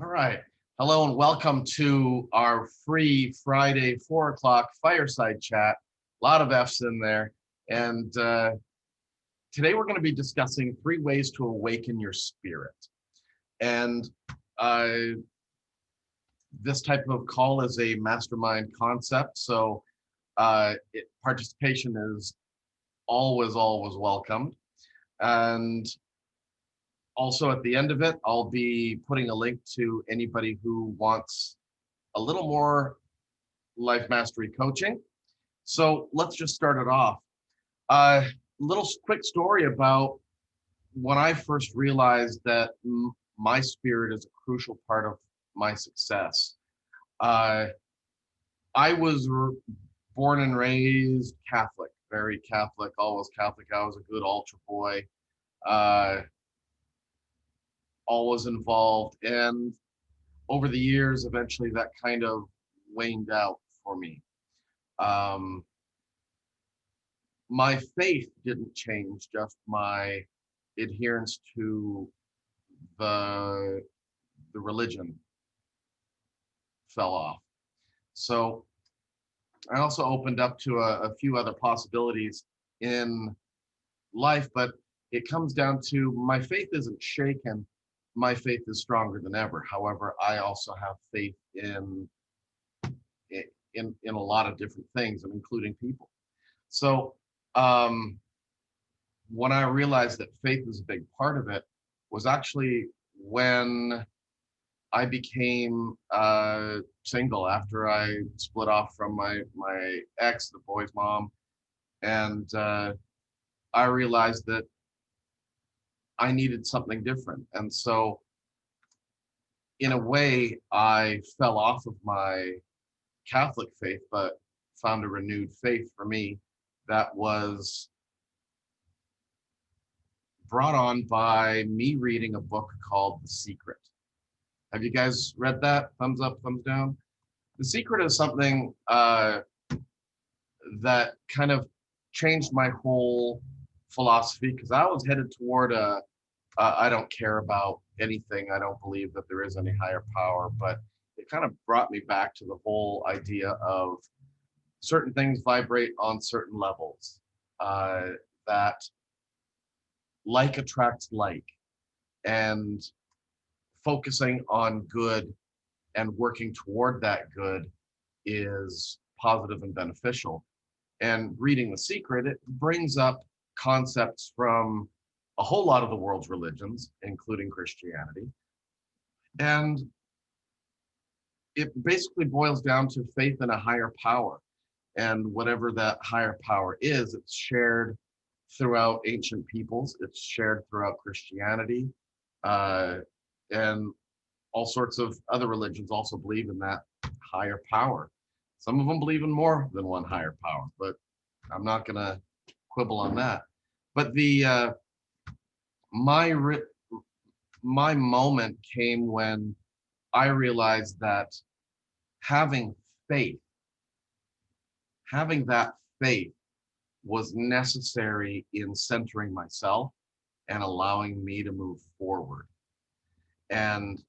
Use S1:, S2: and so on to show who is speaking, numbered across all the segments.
S1: All right. Hello and welcome to our free Friday 4 o'clock Fireside Chat. A lot of F's in there. And today we're going to be discussing 3 ways to awaken your spirit. And uh, this type of call is a mastermind concept. So participation is always welcomed. And also, at the end of it, I'll be putting a link to anybody who wants a little more life mastery coaching. So let's just start it off. Little quick story about when I first realized that my spirit is a crucial part of my success. I was born and raised Catholic, very Catholic, always Catholic. I was a good altar boy. Always involved, and over the years eventually that kind of waned out for me. My faith didn't change, just my adherence to the religion fell off. So I also opened up to a few other possibilities in life, but it comes down to my faith isn't shaken. My faith is stronger than ever. However, I also have faith in a lot of different things, and including people. So when I realized that faith was a big part of it was actually when I became single after I split off from my ex, the boy's mom, and I realized that I needed something different. And so in a way, I fell off of my Catholic faith, but found a renewed faith for me that was brought on by me reading a book called The Secret. Have you guys read that? Thumbs up, thumbs down. The Secret is something that kind of changed my whole philosophy, because I was headed toward I don't care about anything. I don't believe that there is any higher power, but it kind of brought me back to the whole idea of certain things vibrate on certain levels, that like attracts like, and focusing on good and working toward that good is positive and beneficial. And reading The Secret, it brings up concepts from a whole lot of the world's religions, including Christianity. And it basically boils down to faith in a higher power. And whatever that higher power is, it's shared throughout ancient peoples, it's shared throughout Christianity, and all sorts of other religions also believe in that higher power. Some of them believe in more than one higher power, but I'm not going to quibble on that. But my moment came when I realized that having faith, having that faith was necessary in centering myself and allowing me to move forward. And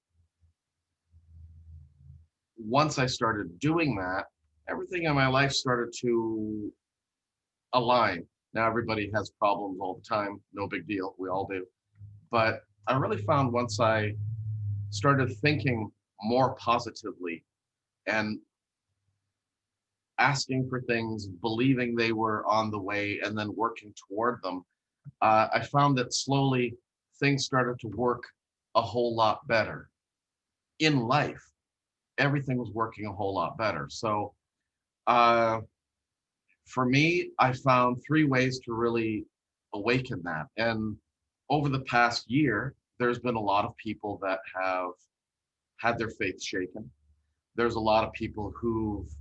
S1: once I started doing that, everything in my life started to align. Now, everybody has problems all the time, no big deal, we all do. But I really found once I started thinking more positively and asking for things, believing they were on the way, and then working toward them, I found that slowly things started to work a whole lot better. In life, everything was working a whole lot better. So for me, I found 3 ways to really awaken that. And over the past year, there's been a lot of people that have had their faith shaken. There's a lot of people who've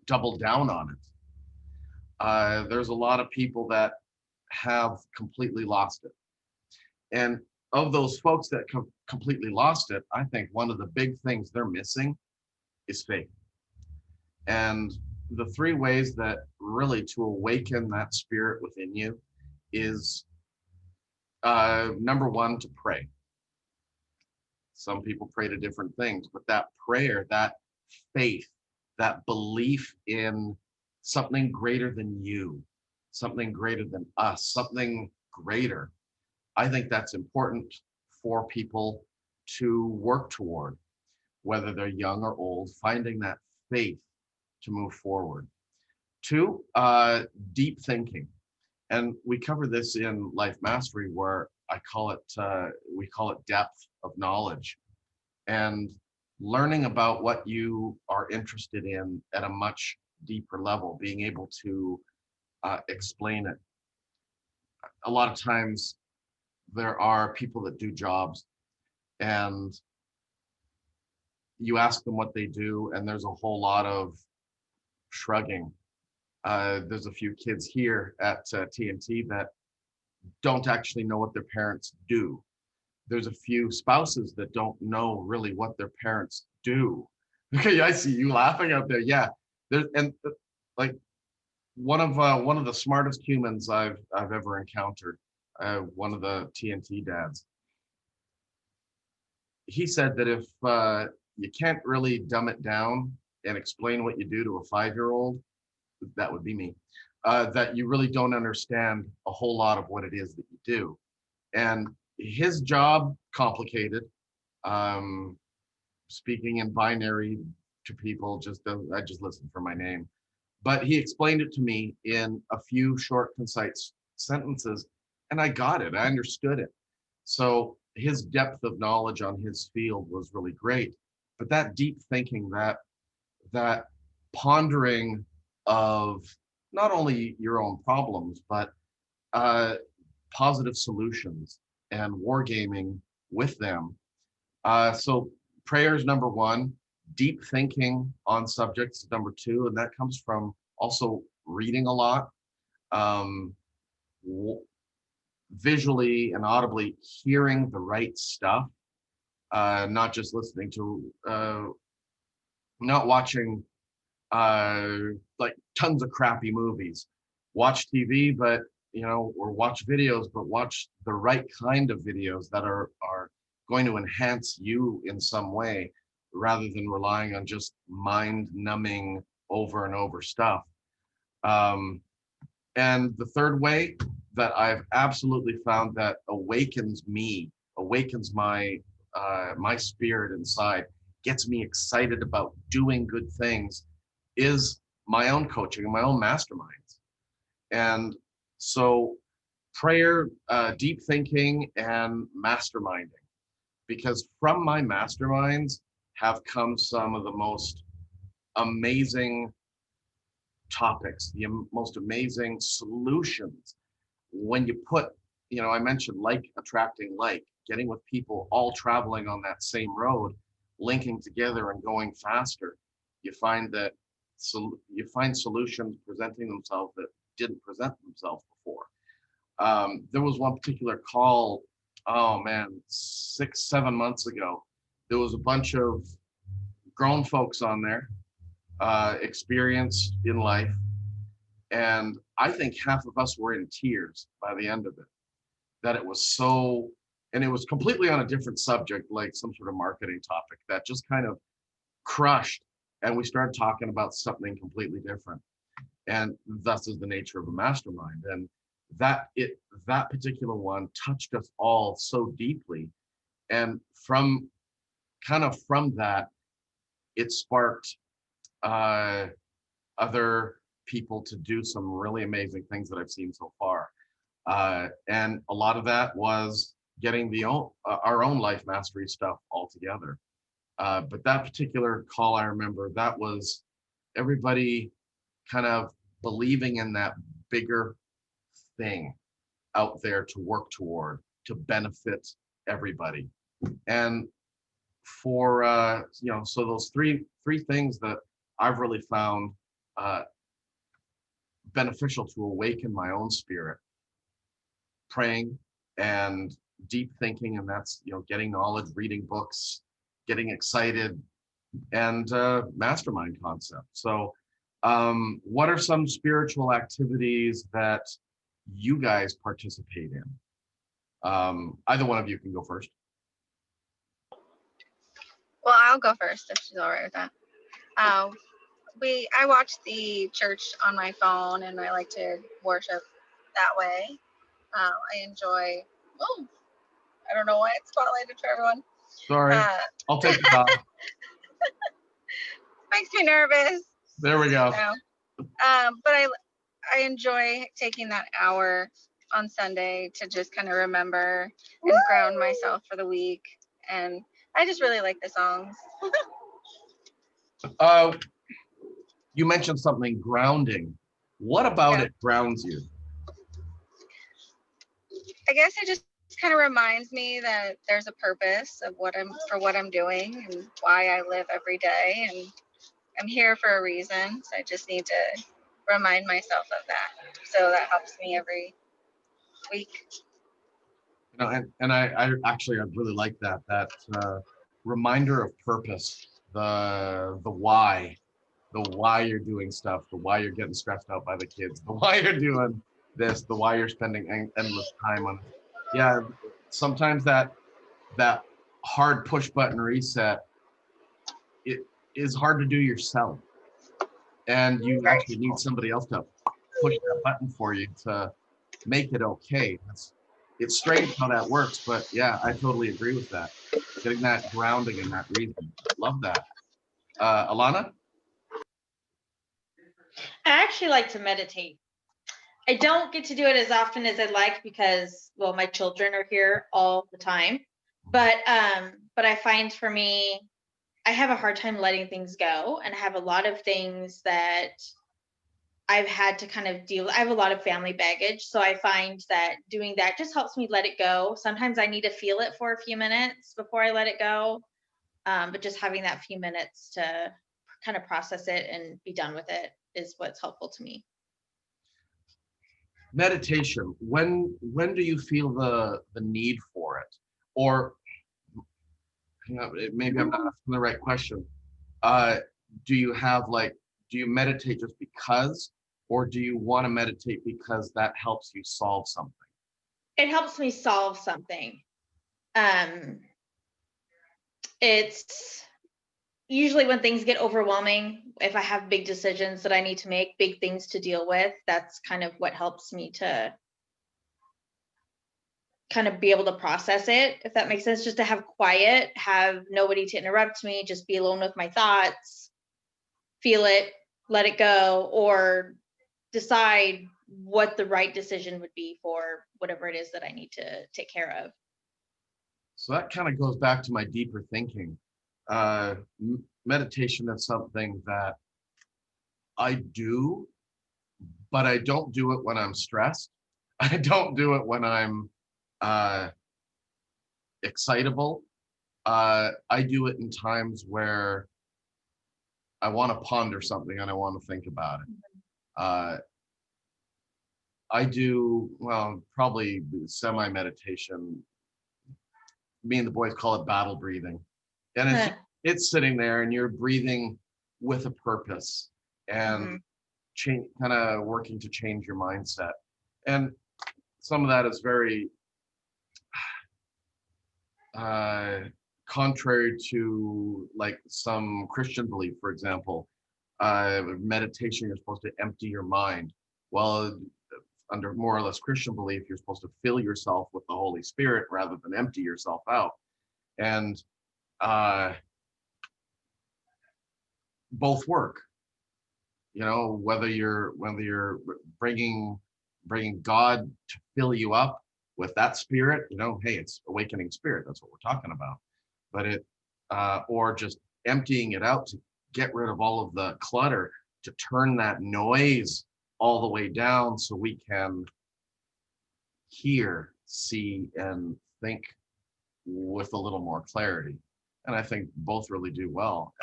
S1: doubled down on it. There's a lot of people that have completely lost it. And of those folks that completely lost it, I think one of the big things they're missing is faith. And the 3 ways that really to awaken that spirit within you is number 1, to pray. Some people pray to different things, but that prayer, that faith, that belief in something greater than you, something greater than us, something greater, I think that's important for people to work toward, whether they're young or old, finding that faith to move forward. Two, deep thinking. And we cover this in Life Mastery, where we call it depth of knowledge, and learning about what you are interested in at a much deeper level, being able to explain it. A lot of times there are people that do jobs and you ask them what they do, and there's a whole lot of shrugging. There's a few kids here at TNT that don't actually know what their parents do. There's a few spouses that don't know really what their parents do. Okay, I see you laughing out there. Yeah, there's and like one of the smartest humans I've ever encountered. One of the TNT dads. He said that if you can't really dumb it down and explain what you do to a 5-year-old, that would be me. That you really don't understand a whole lot of what it is that you do. And his job, complicated. Um, Speaking in binary to people, I just listen for my name. But he explained it to me in a few short, concise sentences, and I got it. I understood it. So his depth of knowledge on his field was really great. But that deep thinking, that pondering of not only your own problems, but uh, positive solutions and wargaming with them. So prayer is number one, deep thinking on subjects number two, and that comes from also reading a lot, um, visually and audibly hearing the right stuff, not just listening to, not watching uh, like tons of crappy movies. Watch TV, but or watch videos, but watch the right kind of videos that are going to enhance you in some way, rather than relying on just mind-numbing over and over stuff. Um, and the third way that I've absolutely found that awakens me, awakens my spirit inside, gets me excited about doing good things, is my own coaching and my own masterminds. And so prayer, deep thinking, and masterminding, because from my masterminds have come some of the most amazing topics, the most amazing solutions. When you put, I mentioned like attracting like, getting with people all traveling on that same road, linking together and going faster, you find that you find solutions presenting themselves that didn't present themselves before. There was one particular call, oh man, 6-7 months ago. There was a bunch of grown folks on there, experienced in life, and I think half of us were in tears by the end of it. That it was so, and it was completely on a different subject, like some sort of marketing topic that just kind of crushed, and we started talking about something completely different. And thus is the nature of a mastermind. And that particular one touched us all so deeply. And from that, it sparked other people to do some really amazing things that I've seen so far. And a lot of that was getting our own life mastery stuff all together. But that particular call, I remember, that was everybody kind of believing in that bigger thing out there to work toward, to benefit everybody. And for so those three things that I've really found beneficial to awaken my own spirit: praying and deep thinking, and that's getting knowledge, reading books, getting excited, and mastermind concept. So what are some spiritual activities that you guys participate in? Either one of you can go first.
S2: Well, I'll go first if she's all right with that. I watch the church on my phone, and I like to worship that way. I enjoy. Oh, I don't know why it's spotlighted for everyone.
S1: Sorry, I'll take it off.
S2: Makes me nervous.
S1: There we go.
S2: But I enjoy taking that hour on Sunday to just kind of remember and ground myself for the week. And I just really like the songs.
S1: You mentioned something grounding. What about it grounds you?
S2: I guess it just kind of reminds me that there's a purpose of what I'm doing and why I live every day, and I'm here for a reason. So I just need to remind myself of that. So that helps me every week.
S1: You know, and I really like that reminder of purpose, the why you're doing stuff, the why you're getting stressed out by the kids, the why you're doing this, the why you're spending endless time on it. Yeah, sometimes that hard push button reset, it is hard to do yourself, and you actually need somebody else to push that button for you to make it okay. It's strange how that works, but yeah, I totally agree with that. Getting that grounding and that reason. Love that. Alana?
S3: I actually like to meditate. I don't get to do it as often as I'd like because, well, my children are here all the time. But I find for me, I have a hard time letting things go, and I have a lot of things that I've had to kind of deal. I have a lot of family baggage, so I find that doing that just helps me let it go. Sometimes I need to feel it for a few minutes before I let it go, but just having that few minutes to kind of process it and be done with it is what's helpful to me.
S1: Meditation. When do you feel the need for it? Or maybe I'm not asking the right question. Do you meditate just because, or do you want to meditate because that helps you solve something?
S3: It helps me solve something. It's usually when things get overwhelming, if I have big decisions that I need to make, big things to deal with, that's kind of what helps me to kind of be able to process it, if that makes sense. Just to have quiet, have nobody to interrupt me, just be alone with my thoughts, feel it, let it go, or decide what the right decision would be for whatever it is that I need to take care of.
S1: So that kind of goes back to my deeper thinking. Meditation is something that I do, but I don't do it when I'm stressed. I don't do it when I'm excitable. I do it in times where I want to ponder something and I want to think about it. I do, well, probably semi-meditation. Me and the boys call it battle breathing. And it's sitting there and you're breathing with a purpose and kind of working to change your mindset. And some of that is very contrary to like some Christian belief, for example. Meditation, you're supposed to empty your mind. Well, under more or less Christian belief, you're supposed to fill yourself with the Holy Spirit rather than empty yourself out. And both work. You know, whether you're bringing God to fill you up with that spirit, you know, hey, it's awakening spirit. That's what we're talking about. But or just emptying it out to get rid of all of the clutter, to turn that noise all the way down so we can hear, see, and think with a little more clarity. And I think both really do well.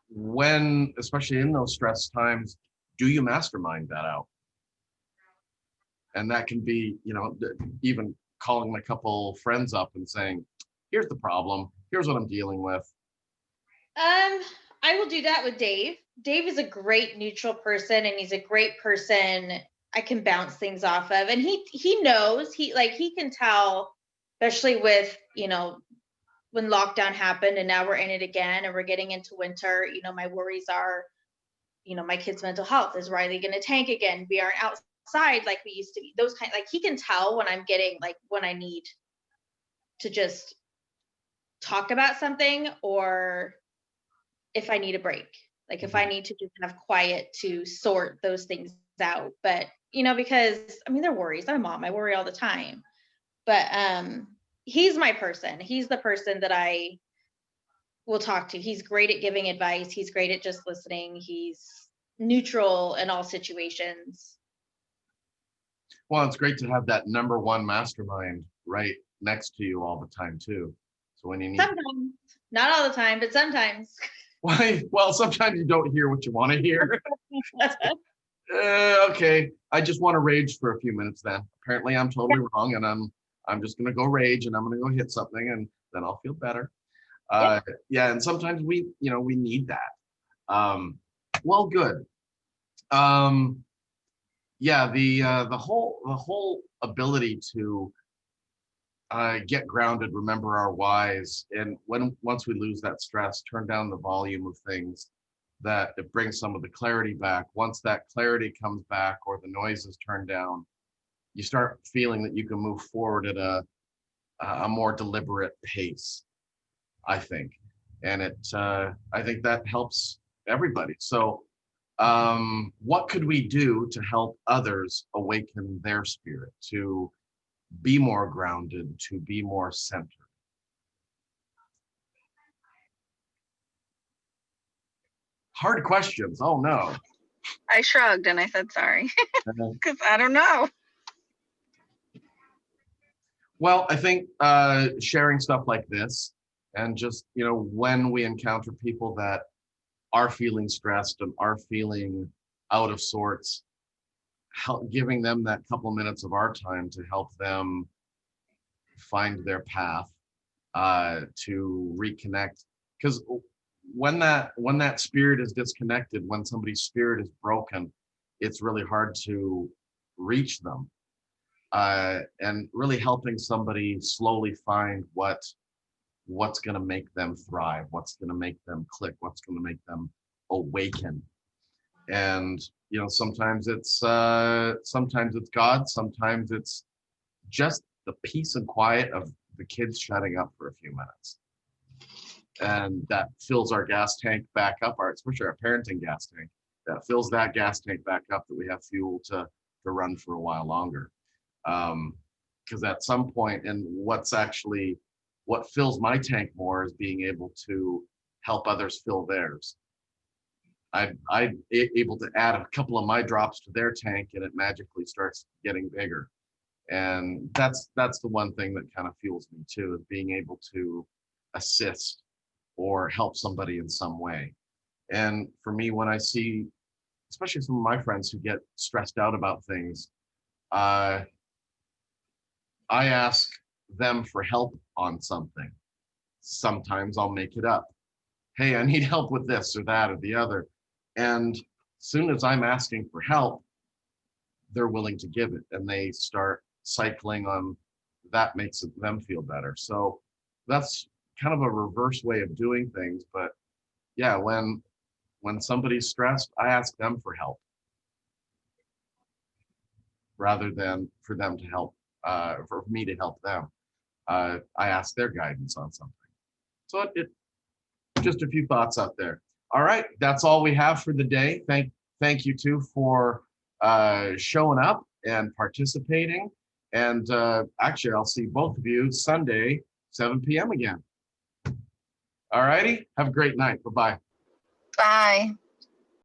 S1: When, especially in those stress times, do you mastermind that out? And that can be, you know, even calling a couple friends up and saying, here's the problem, here's what I'm dealing with.
S3: I will do that with Dave. Dave is a great neutral person, and he's a great person I can bounce things off of. And he knows, he can tell, especially with, you know, when lockdown happened and now we're in it again and we're getting into winter, my worries are, my kid's mental health. Is Riley going to tank again? We aren't outside like we used to be. Those kind, like, he can tell when I'm getting, like, when I need to just talk about something, or if I need a break, like if I need to just have quiet to sort those things out. But, because they're worries. I'm a mom. I worry all the time. But he's my person. He's the person that I will talk to. He's great at giving advice. He's great at just listening. He's neutral in all situations.
S1: Well, it's great to have that number one mastermind right next to you all the time too. So when you need,
S3: sometimes, not all the time, but sometimes.
S1: Why? Well, sometimes you don't hear what you want to hear. Okay, I just want to rage for a few minutes then. Apparently I'm totally wrong, and I'm just gonna go rage, and I'm gonna go hit something, and then I'll feel better. Yeah, and sometimes we need that. Well, good. Yeah, the whole ability to get grounded, remember our whys, and once we lose that stress, turn down the volume of things, that it brings some of the clarity back. Once that clarity comes back, or the noise is turned down, you start feeling that you can move forward at a more deliberate pace, I think. And I think that helps everybody. So what could we do to help others awaken their spirit, to be more grounded, to be more centered? Hard questions. Oh no.
S2: I shrugged and I said sorry because I don't know.
S1: Well, I think sharing stuff like this, and just, when we encounter people that are feeling stressed and are feeling out of sorts, giving them that couple minutes of our time to help them find their path, to reconnect. Because when that spirit is disconnected, when somebody's spirit is broken, it's really hard to reach them. And really helping somebody slowly find what's going to make them thrive, what's going to make them click, what's going to make them awaken. And sometimes it's God, sometimes it's just the peace and quiet of the kids shutting up for a few minutes, and that fills our gas tank back up, especially our parenting gas tank. That fills that gas tank back up, that we have fuel to run for a while longer. Because at some point, and what fills my tank more is being able to help others fill theirs. I'm able to add a couple of my drops to their tank, and it magically starts getting bigger. And that's the one thing that kind of fuels me too, is being able to assist or help somebody in some way. And for me, when I see, especially some of my friends who get stressed out about things, I ask them for help on something. Sometimes I'll make it up. Hey, I need help with this or that or the other. And as soon as I'm asking for help, they're willing to give it, and they start cycling on that, makes them feel better. So that's kind of a reverse way of doing things. But yeah, when somebody's stressed, I ask them for help rather than for them to help, for me to help them. I ask their guidance on something. So it just a few thoughts out there. All right, that's all we have for the day. Thank you too for showing up and participating. And actually, I'll see both of you Sunday, 7 p.m. again. All righty, have a great night. Bye-bye.
S2: Bye.